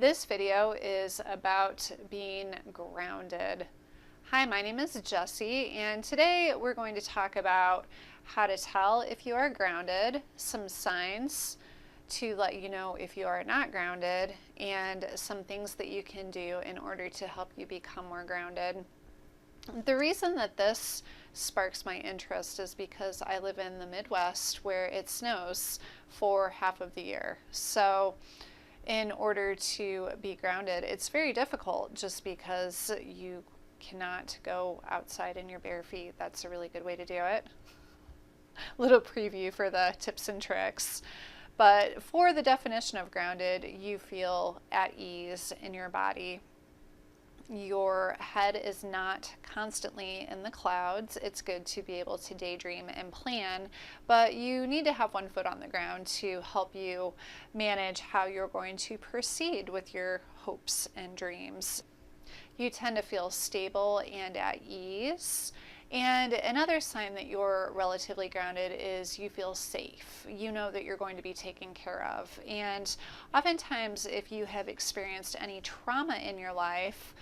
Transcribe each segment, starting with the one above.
This video is about being grounded. Hi, my name is Jessie, and today we're going to talk about how to tell if you are grounded, some signs to let you know if you are not grounded, and some things that you can do in order to help you become more grounded. The reason that this sparks my interest is because I live in the Midwest where it snows for half of the year. So in order to be grounded, it's very difficult just because you cannot go outside in your bare feet. That's a really good way to do it. Little preview for the tips and tricks. But for the definition of grounded, you feel at ease in your body. Your head is not constantly in the clouds. It's good to be able to daydream and plan, but you need to have one foot on the ground to help you manage how you're going to proceed with your hopes and dreams. You tend to feel stable and at ease. And another sign that you're relatively grounded is you feel safe. You know that you're going to be taken care of. And oftentimes, if you have experienced any trauma in your life,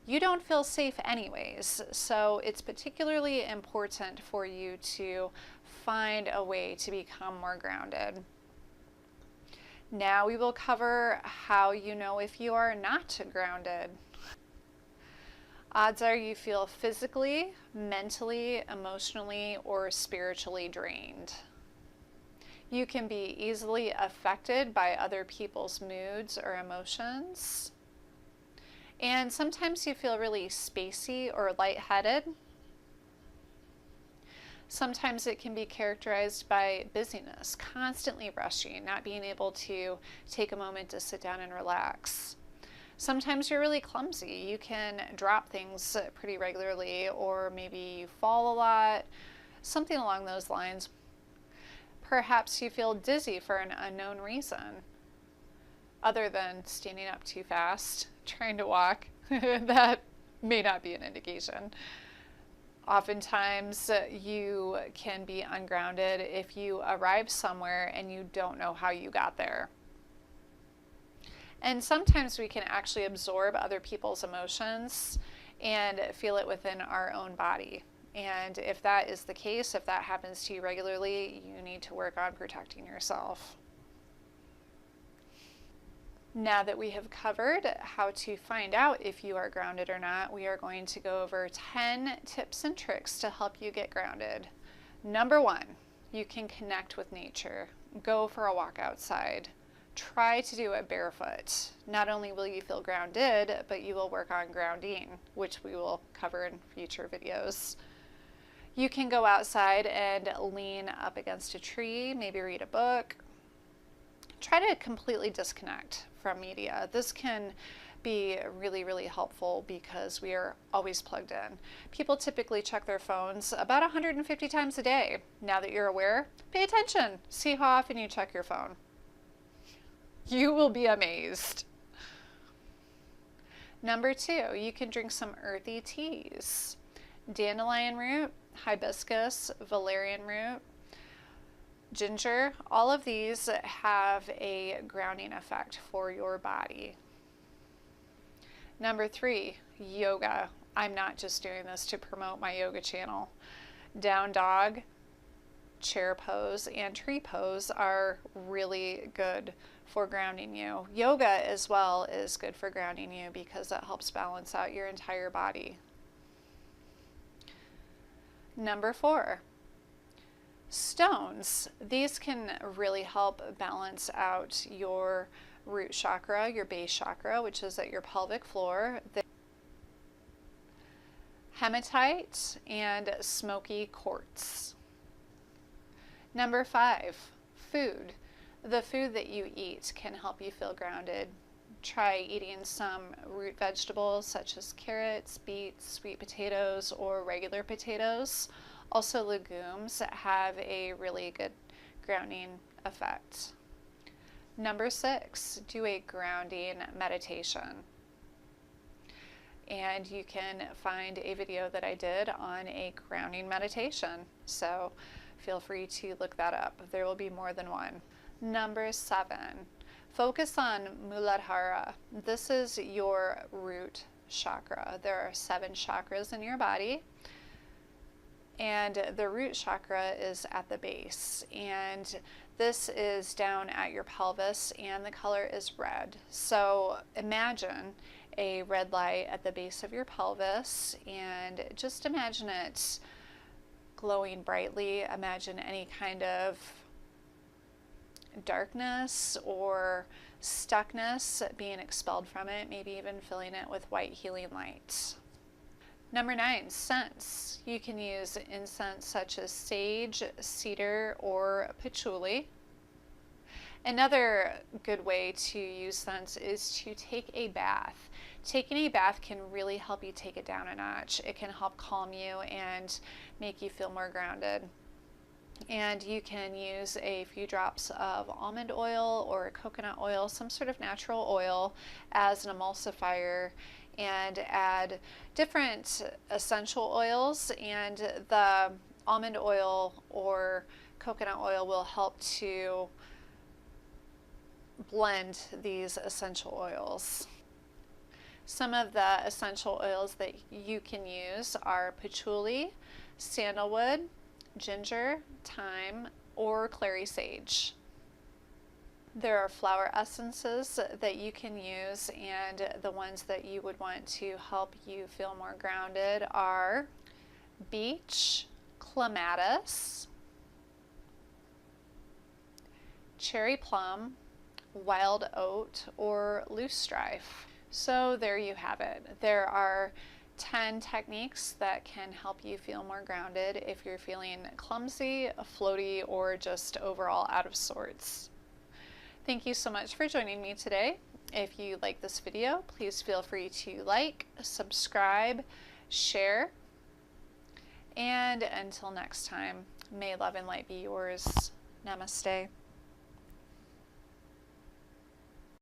you don't feel safe anyways. So it's particularly important for you to find a way to become more grounded. Now we will cover how you know if you are not grounded. Odds are you feel physically, mentally, emotionally, or spiritually drained. You can be easily affected by other people's moods or emotions. And sometimes you feel really spacey or lightheaded. Sometimes it can be characterized by busyness, constantly rushing, not being able to take a moment to sit down and relax. Sometimes you're really clumsy. You can drop things pretty regularly, or maybe you fall a lot, something along those lines. Perhaps you feel dizzy for an unknown reason, other than standing up too fast, trying to walk. That may not be an indication. Oftentimes you can be ungrounded if you arrive somewhere and you don't know how you got there. And sometimes we can actually absorb other people's emotions and feel it within our own body. And if that is the case, if that happens to you regularly, you need to work on protecting yourself. Now that we have covered how to find out if you are grounded or not, we are going to go over 10 tips and tricks to help you get grounded. Number 1, you can connect with nature. Go for a walk outside. Try to do it barefoot. Not only will you feel grounded, but you will work on grounding, which we will cover in future videos. You can go outside and lean up against a tree, maybe read a book. Try to completely disconnect from media. This can be really, really helpful because we are always plugged in. People typically check their phones about 150 times a day. Now that you're aware, pay attention. See how often you check your phone. You will be amazed. Number 2, you can drink some earthy teas. Dandelion root, hibiscus, valerian root, ginger, all of these have a grounding effect for your body. Number 3, yoga. I'm not just doing this to promote my yoga channel. Down dog, chair pose, and tree pose are really good for grounding you. Yoga as well is good for grounding you because it helps balance out your entire body. Number 4, stones. These can really help balance out your root chakra, your base chakra, which is at your pelvic floor. Hematite and smoky quartz. Number 5, food. The food that you eat can help you feel grounded. Try eating some root vegetables such as carrots, beets, sweet potatoes, or regular potatoes. Also, legumes have a really good grounding effect. Number 6, do a grounding meditation. And you can find a video that I did on a grounding meditation. So feel free to look that up. There will be more than one. Number 7, Focus on Muladhara. This is your root chakra. There are 7 chakras in your body, and the root chakra is at the base, and this is down at your pelvis, and the color is red. So imagine a red light at the base of your pelvis, and just imagine it glowing brightly. Imagine any kind of darkness or stuckness being expelled from it, maybe even filling it with white healing light. Number 9, scents. You can use incense such as sage, cedar, or patchouli. Another good way to use scents is to take a bath. Taking a bath can really help you take it down a notch. It can help calm you and make you feel more grounded. And you can use a few drops of almond oil or coconut oil, some sort of natural oil, as an emulsifier, and add different essential oils, and the almond oil or coconut oil will help to blend these essential oils. Some of the essential oils that you can use are patchouli, sandalwood, ginger, thyme, or clary sage. There are flower essences that you can use, and the ones that you would want to help you feel more grounded are beech, clematis, cherry plum, wild oat, or loosestrife. So there you have it. There are 10 techniques that can help you feel more grounded if you're feeling clumsy, floaty, or just overall out of sorts. Thank you so much for joining me today. If you like this video, please feel free to like, subscribe, share, and until next time, may love and light be yours. Namaste.